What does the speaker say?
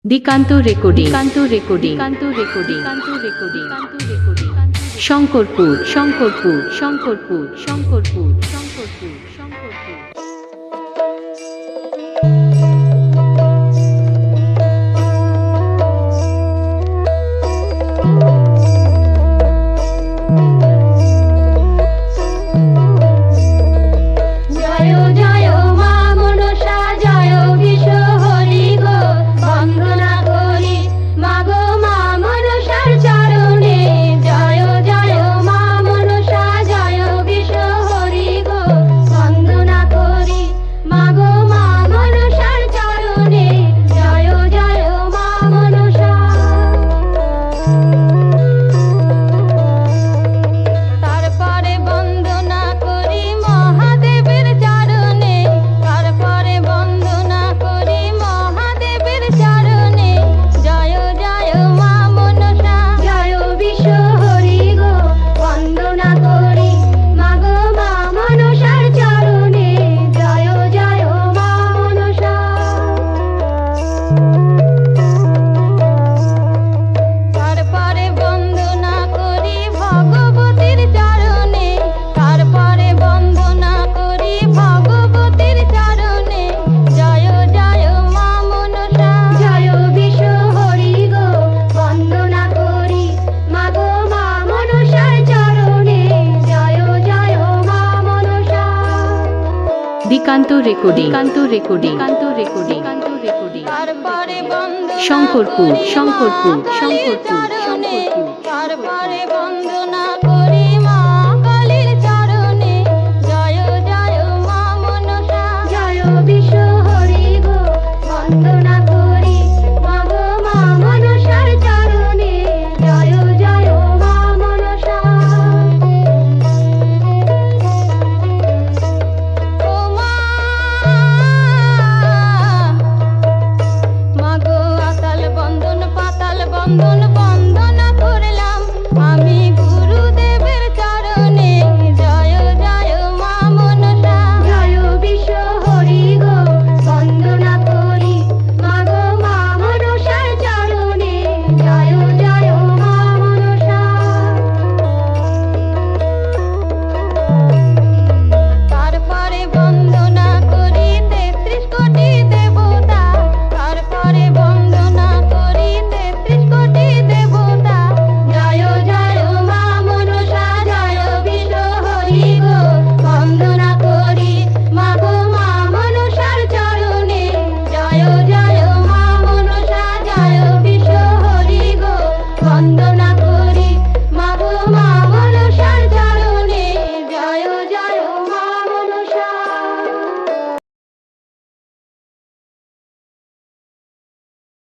দিকান্ত recording Shankarpur দিকান্ত recording Shankarpur তারপরে বন্দনা করি মা কালীর চরণে জয় জয় মা মনসা জয় বিশ্ব হরি গো বন্দনা করি মা গো মা মনসার চরণে জয় জয় মা মনসা ও মা গো আতাল বন্দন পাতাল বন্দন